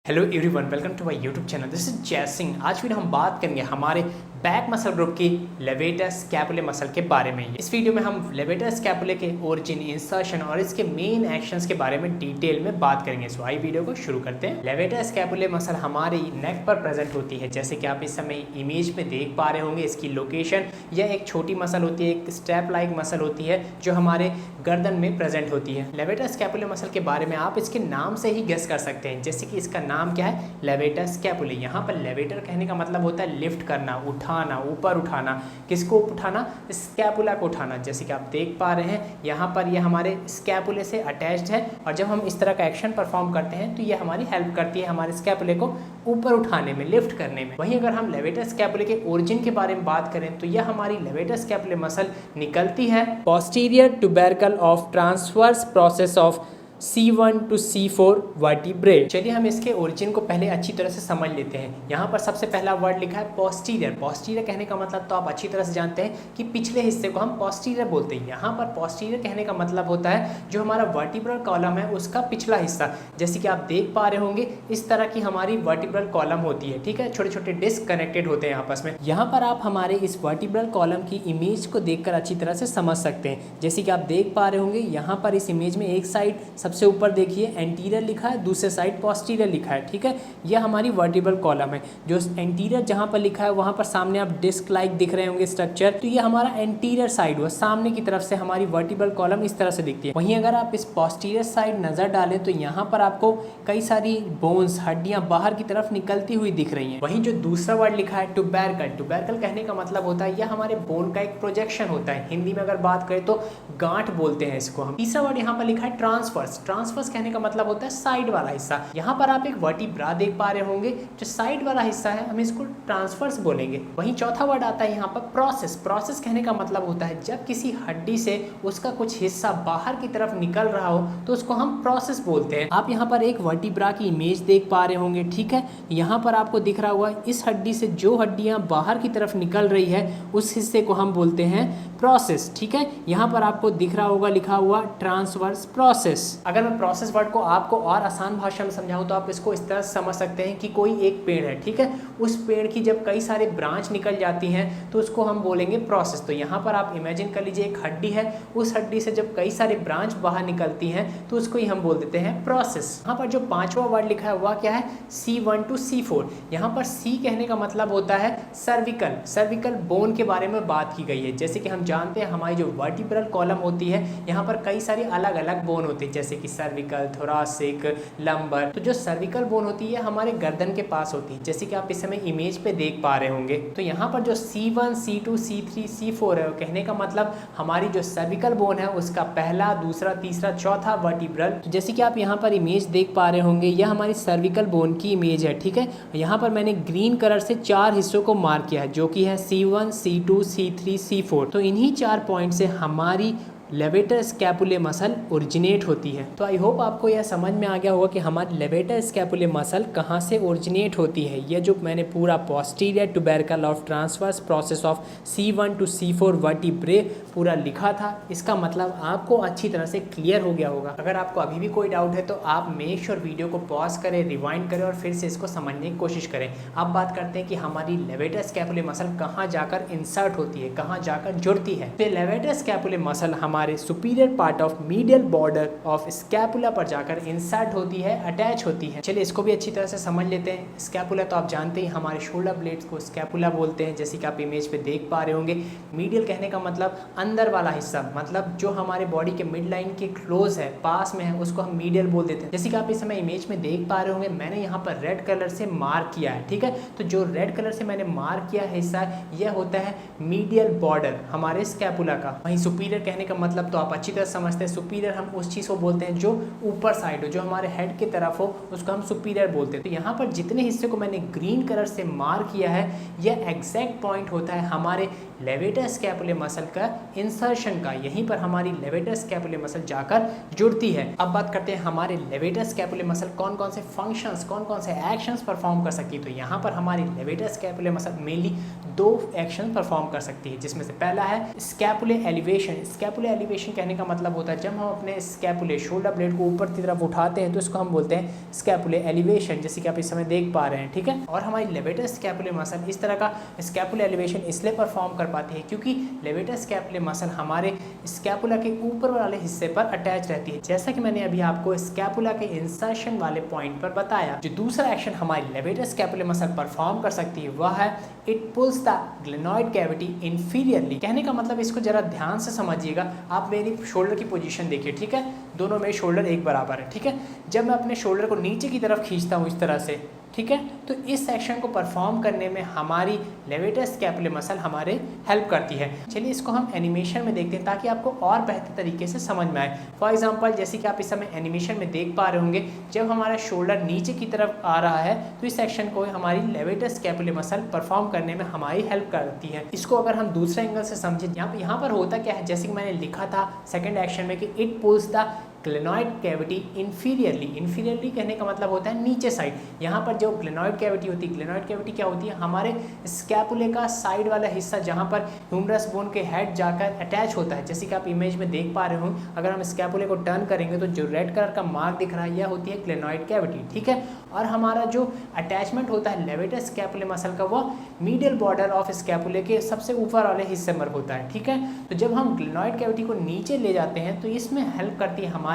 Hello everyone, welcome to my YouTube channel. This is Jay Singh. आज फिर हम बात करेंगे हमारे बैक मसल ग्रुप की लेवेटर स्कैपुलर मसल के बारे में। इस वीडियो में हम लेवेटर स्कैपुलर के ओरिजिन, इंसर्शन और इसके मेन एक्शंस के बारे में डिटेल में बात करेंगे। सो आइए वीडियो को शुरू करते हैं। लेवेटर स्कैपुलर मसल हमारी नेक पर प्रेजेंट होती है, जैसे कि आप इस समय इमेज में देख पा रहे होंगे। इसकी लोकेशन यह एक छोटी मसल होती है, एक स्टेप लाइक मसल होती है जो हमारे गर्दन में प्रेजेंट होती है। लेवेटर स्कैपुलर मसल के बारे में आप इसके नाम से ही गेस कर सकते हैं, जैसे कि इसका नाम क्या है, लेवेटर स्कैपुलर। यहाँ पर लेवेटर कहने का मतलब होता है लिफ्ट करना, उठाना, ऊपर उठाना। किसको उठाना? स्कैपुला को उठाना। जैसे कि आप देख पा रहे हैं यहाँ पर यह हमारे स्कैपुले से अटैच्ड है, और जब हम इस तरह का एक्शन परफॉर्म करते हैं तो यह हमारी हेल्प करती है हमारे स्कैपुले को ऊपर उठाने में, लिफ्ट करने में। वहीं अगर हम लेवेटर स्कैपुलर के ओरिजिन के बारे में बात करें तो यह हमारी लेवेटर स्कैपुलर मसल निकलती है posterior tubercle of transverse process of C1 to C4 vertebrae. चलिए हम इसके ओरिजिन को पहले अच्छी तरह से समझ लेते हैं। यहाँ पर सबसे पहला वर्ड लिखा है पोस्टीरियर। पोस्टीरियर कहने का मतलब तो आप अच्छी तरह से जानते हैं कि पिछले हिस्से को हम पोस्टीरियर बोलते हैं। यहाँ पर पोस्टीरियर कहने का मतलब होता है जो हमारा वर्टिब्रल कॉलम है उसका पिछला हिस्सा। जैसे कि आप देख पा रहे होंगे इस तरह की हमारी वर्टिब्रल कॉलम होती है, ठीक है। छोटे छोटे डिस्क कनेक्टेड होते हैं आपस में। यहाँ पर आप हमारे इस वर्टिब्रल कॉलम की इमेज को देखकर अच्छी तरह से समझ सकते हैं। जैसे कि आप देख पा रहे होंगे यहाँ पर इस इमेज में एक साइड सबसे ऊपर देखिए एंटीरियर लिखा है, दूसरे साइड पोस्टीरियर लिखा है, ठीक है। यह हमारी वर्टिब्रल कॉलम है। जो एंटीरियर जहां पर लिखा है वहां पर सामने आप डिस्क लाइक दिख रहे होंगे स्ट्रक्चर, तो ये हमारा एंटीरियर साइड हुआ। सामने की तरफ से हमारी वर्टिब्रल कॉलम इस तरह से दिखती है। वहीं अगर आप इस पोस्टीरियर साइड नजर डालें तो यहाँ पर आपको कई सारी बोन्स, हड्डियां बाहर की तरफ निकलती हुई दिख रही हैं। वहीं जो दूसरा वर्ड लिखा है ट्यूबरकल, ट्यूबरकल कहने का मतलब होता है यह हमारे बोन का एक प्रोजेक्शन होता है। हिंदी में अगर बात करें तो गांठ बोलते हैं इसको हम। तीसरा वर्ड यहाँ पर लिखा है ट्रांसवर्स। ट्रांसवर्स कहने का मतलब होता है साइड वाला हिस्सा। यहाँ पर आप एक वर्टिब्रा देख पा रहे होंगे, जो साइड वाला हिस्सा है हम इसको ट्रांसवर्स बोलेंगे। वहीं चौथा वर्ड आता है यहाँ पर प्रोसेस। प्रोसेस कहने का मतलब होता है जब किसी हड्डी से उसका कुछ हिस्सा बाहर की तरफ निकल रहा हो तो उसको हम प्रोसेस बोलते हैं। आप यहाँ पर एक वर्टिब्रा की इमेज देख पा रहे होंगे, ठीक है। यहाँ पर आपको दिख रहा हुआ इस हड्डी से जो हड्डियाँ बाहर की तरफ निकल रही है उस हिस्से को हम बोलते हैं प्रोसेस, ठीक है। यहाँ पर आपको दिख रहा होगा लिखा हुआ ट्रांसवर्स प्रोसेस। अगर मैं प्रोसेस वर्ड को आपको और आसान भाषा में समझाऊं तो आप इसको इस तरह से समझ सकते हैं कि कोई एक पेड़ है, ठीक है। उस पेड़ की जब कई सारे ब्रांच निकल जाती हैं तो उसको हम बोलेंगे प्रोसेस। तो यहाँ पर आप इमेजिन कर लीजिए एक हड्डी है, उस हड्डी से जब कई सारे ब्रांच बाहर निकलती हैं तो उसको ही हम बोल देते हैं प्रोसेस। यहाँ पर जो पांचवा वर्ड लिखा है वह क्या है, C1 to C4। यहाँ पर C कहने का मतलब होता है सर्विकल। सर्विकल बोन के बारे में बात की गई है। जैसे कि हम जानते हैं हमारी जो वर्टिब्रल कॉलम होती है यहाँ पर कई सारी अलग अलग बोन होती है, जैसे कि सर्विकल, थोरासिक, लंबर। तो जो सर्विकल बोन होती है हमारे गर्दन के पास होती है, जैसे कि आप इस समय इमेज पे देख पा रहे होंगे। तो यहाँ पर जो C1, C2, C3, C4 है कहने का मतलब हमारी जो सर्विकल बोन है उसका पहला, दूसरा, तीसरा, चौथा वर्टिब्रल। तो जैसे कि आप यहाँ पर इमेज देख पा रहे होंगे यह हमारी सर्विकल बोन की इमेज है, ठीक है। यहाँ पर मैंने ग्रीन कलर से 4 हिस्सों को मार्क किया है, जो कि है C1, C2, C3, C4। तो इन्हीं 4 पॉइंट से हमारी लेवेटर स्कैपुलर मसल ओरिजिनेट होती है। तो आई होप आपको यह समझ में आ गया होगा कि हमारी लेवेटर स्कैपुलर मसल कहाँ से ओरिजिनेट होती है। यह जो मैंने पूरा posterior tubercle of transverse process of C1 to C4 vertebrae पूरा लिखा था, इसका मतलब आपको अच्छी तरह से क्लियर हो गया होगा। अगर आपको अभी भी कोई डाउट है तो आप मेक श्योर वीडियो को पॉज करें, रिवाइंड करें और फिर से इसको समझने की कोशिश करें। अब बात करते हैं कि हमारी लेवेटर स्कैपुलर मसल कहाँ जाकर इंसर्ट होती है, कहाँ जाकर जुड़ती है। तो लेवेटर स्कैपुलर मसल हमारे superior part of medial border of scapula पर जाकर इंसर्ट होती है, अटैच होती है। चलिए इसको भी अच्छी तरह से समझ लेते हैं। स्कैपुला तो आप जानते हैं हमारे शोल्डर ब्लेड्स को स्कैपुला बोलते हैं, जैसे कि आप इमेज पे देख पा रहे होंगे। मीडियल कहने का मतलब अंदर वाला हिस्सा, मतलब जो हमारे बॉडी के मिड लाइन के क्लोज है, पास में है, उसको हम मीडियल बोल देते हैं। जैसे कि आप इस समय इमेज में देख पा रहे होंगे मैंने यहाँ पर रेड कलर से मार्क किया है, ठीक है। तो जो रेड कलर से मैंने मार्क किया हिस्सा यह होता है मीडियल बॉर्डर हमारे स्कैपुला का। वहीं सुपीरियर कहने का मतलब तो आप अच्छी तरह समझते हैं। सुपीरियर हम उस चीज़ को बोलते हैं जो ऊपर साइड हो, जो हमारे हेड की तरफ हो, उसको हम सुपीरियर बोलते हैं। तो यहाँ पर जितने हिस्से को मैंने ग्रीन कलर से मार्क किया है यह एग्जैक्ट पॉइंट होता है हमारे लेवेटर स्कैपुलर मसल का इंसर्शन का। यहीं पर हमारी लेवेटर स्कैपुलर मसल जाकर जुड़ती है। अब बात करते हैं हमारे लेवेटर स्कैपुलर मसल कौन कौन से फंक्शंस, कौन कौन से एक्शंस परफॉर्म कर सकती है। तो यहाँ पर हमारी levator scapulae muscle mainly 2 action perform कर सकती है, जिसमें से पहला है स्कैपुलर एलिवेशन। स्कैपुलर एलिवेशन कहने का मतलब होता है जब हम अपने स्कैपुले शोल्डर ब्लेड को ऊपर की तरफ उठाते हैं तो इसको हम बोलते हैं स्कैपुले एलिवेशन, जैसे कि आप इस समय देख पा रहे हैं, ठीक है। और हमारी लेवेटर स्कैपुले मसल इस तरह का स्कैपुले एलिवेशन इसलिए परफॉर्म कर पाती है क्योंकि लेवेटर स्कैपुले मसल हमारे स्कैपुला के ऊपर वाले हिस्से पर अटैच रहती है, जैसा कि मैंने अभी आपको स्कैपुला के इंसर्शन वाले पॉइंट पर बताया। जो दूसरा एक्शन हमारी लेवेटर स्कैपुले मसल परफॉर्म कर सकती है वह है it pulls the glenoid cavity inferiorly. कहने का मतलब इसको जरा ध्यान से समझिएगा। आप मेरी शोल्डर की पोजीशन देखिए, ठीक है, दोनों मेरे शोल्डर एक बराबर है, ठीक है। जब मैं अपने शोल्डर को नीचे की तरफ खींचता हूँ इस तरह से, ठीक है, तो इस सेक्शन को परफॉर्म करने में हमारी लेवेटर स्कैपुले मसल हमारे हेल्प करती है। चलिए इसको हम एनिमेशन में देखते हैं ताकि आपको और बेहतर तरीके से समझ में आए। फॉर एग्जांपल जैसे कि आप इस समय एनिमेशन में देख पा रहे होंगे, जब हमारा शोल्डर नीचे की तरफ आ रहा है तो इस सेक्शन को हमारी लेवेटर स्कैपुले मसल परफॉर्म करने में हमारी हेल्प करती है। इसको अगर हम दूसरे एंगल से समझें, यहाँ पर होता क्या है, जैसे कि मैंने लिखा था सेकेंड एक्शन में कि it pulls the glenoid cavity inferiorly. Inferiorly कहने का मतलब होता है नीचे साइड। यहाँ पर जो ग्लेनॉइड कैविटी होती है, ग्लेनॉइड कैविटी क्या होती है, हमारे स्कैपुले का साइड वाला हिस्सा जहाँ पर ह्यूमरस बोन के हेड जाकर अटैच होता है। जैसे कि आप इमेज में देख पा रहे हो, अगर हम स्कैपुले को टर्न करेंगे तो जो रेड कलर का मार्क दिख रहा है यह होती है ग्लेनॉइड कैविटी, ठीक है। और हमारा जो अटैचमेंट होता है लेवेटर स्कैपुले मसल का वह मीडियल बॉर्डर ऑफ स्कैपुले के सबसे ऊपर वाले हिस्से पर होता है, ठीक है। तो जब हम ग्लेनॉइड कैविटी को नीचे ले जाते हैं तो इसमें हेल्प करती है हमारी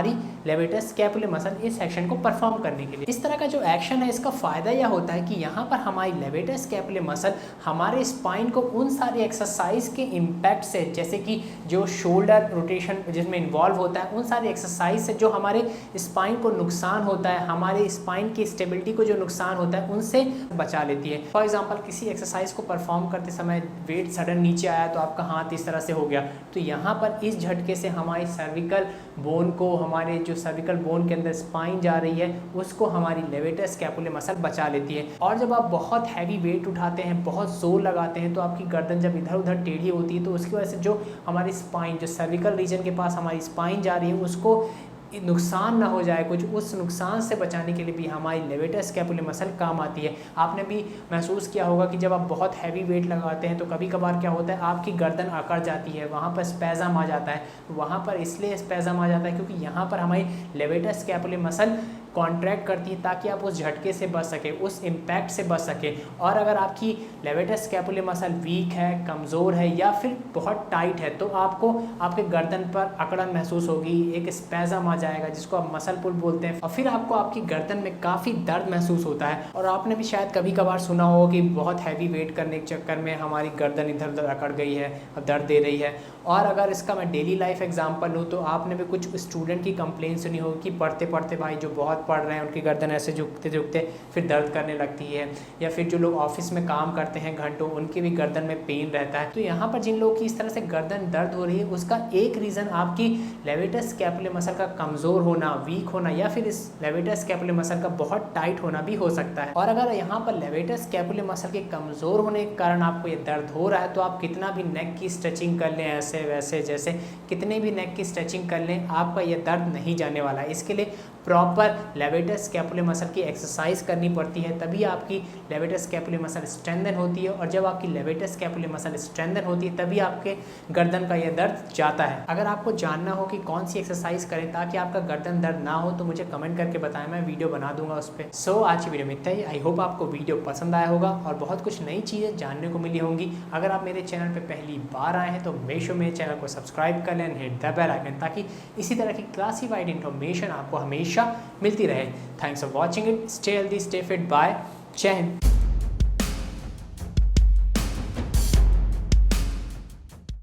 लेवेटर स्कैपुले मसल इस एक्शन को परफॉर्म करने के लिए। इस तरह का जो एक्शन है इसका फायदा यह होता है कि यहाँ पर हमारी लेवेटर स्कैपुले मसल हमारे स्पाइन को उन सारी एक्सरसाइज के इम्पैक्ट से, जैसे कि जो शोल्डर रोटेशन जिसमें इन्वॉल्व होता है, उन सारी एक्सरसाइज से जो हमारे स्पाइन को नुकसान होता है, हमारे स्पाइन की स्टेबिलिटी को जो नुकसान होता है, उनसे बचा लेती है। फॉर एग्जाम्पल किसी एक्सरसाइज को परफॉर्म करते समय वेट सडन नीचे आया तो आपका हाथ इस तरह से हो गया, तो यहाँ पर इस झटके से हमारी सर्विकल बोन को, हमारे जो सर्विकल बोन के अंदर स्पाइन जा रही है उसको हमारी लेवेटर स्कैपुले मसल बचा लेती है। और जब आप बहुत हैवी वेट उठाते हैं, बहुत जोर लगाते हैं, तो आपकी गर्दन जब इधर उधर टेढ़ी होती है तो उसकी वजह से जो हमारी स्पाइन, जो सर्विकल रीजन के पास हमारी स्पाइन जा रही है, उसको नुकसान ना हो जाए कुछ, उस नुकसान से बचाने के लिए भी हमारी लेवेटर स्कैपुले मसल काम आती है। आपने भी महसूस किया होगा कि जब आप बहुत हैवी वेट लगाते हैं तो कभी कभार क्या होता है, आपकी गर्दन अकड़ जाती है, वहाँ पर स्पैज़म आ जाता है। वहाँ पर इसलिए स्पैज़म आ जाता है क्योंकि यहाँ पर हमारी लेवेटर स्कैपुले मसल कॉन्ट्रैक्ट करती है ताकि आप उस झटके से बच सके, उस इम्पैक्ट से बच सके। और अगर आपकी लेवेटर स्कैपुले मसल वीक है, कमज़ोर है या फिर बहुत टाइट है तो आपको आपके गर्दन पर अकड़न महसूस होगी, एक स्पैज़म आ जाएगा जिसको आप मसल पुल बोलते हैं, और फिर आपको आपकी गर्दन में काफ़ी दर्द महसूस होता है। और आपने भी शायद कभी कभार सुना हो कि बहुत हैवी वेट करने के चक्कर में हमारी गर्दन इधर उधर अकड़ गई है और दर्द दे रही है। और अगर इसका मैं डेली लाइफ एग्जांपल लूँ तो आपने भी कुछ स्टूडेंट की कंप्लेंट सुनी होगी कि पढ़ते पढ़ते भाई जो बहुत पढ़ रहे हैं उनकी गर्दन ऐसे झुकते झुकते फिर दर्द करने लगती है, या फिर जो लोग ऑफिस में काम करते हैं घंटों, उनकी भी गर्दन में पेन रहता है। तो यहाँ पर जिन लोगों की इस तरह से गर्दन दर्द हो रही है उसका एक रीज़न आपकी लेवेटर स्कैपुले मसल का कमज़ोर होना, वीक होना, या फिर इस लेवेटर स्कैपुले मसल का बहुत टाइट होना भी हो सकता है। और अगर यहाँ पर लेवेटर स्कैपुले मसल के कमज़ोर होने के कारण आपको ये दर्द हो रहा है तो आप कितना भी नेक की स्ट्रेचिंग कर लें, ऐसे वैसे जैसे कितने भी नेक की स्ट्रेचिंग कर लें, आपका ये दर्द नहीं जाने वाला है। इसके लिए प्रॉपर लेवेटर स्कैपुले मसल की एक्सरसाइज करनी पड़ती है, तभी आपकी लेवेटर स्कैपुले मसल स्ट्रेंथन होती है। और जब आपकी लेवेटर स्कैपुले मसल स्ट्रेंथन होती है तभी आपके गर्दन का यह दर्द जाता है। अगर आपको जानना हो कि कौन सी एक्सरसाइज करें ताकि आपका गर्दन दर्द ना हो तो मुझे कमेंट करके बताएं, मैं वीडियो बना दूंगा उस पर। सो आज की वीडियो में इतना ही। आई होप आपको वीडियो पसंद आया होगा और बहुत कुछ नई चीज़ें जानने को मिली होंगी। अगर आप मेरे चैनल पर पहली बार आए हैं तो मेक श्योर मेरे चैनल को सब्सक्राइब कर लें, हिट द बेल आइकन, ताकि इसी तरह की क्लासिफाइड इन्फॉर्मेशन आपको हमेशा मिलती रहे। Thanks for watching it. Stay healthy, stay fit, bye, Jai Hind.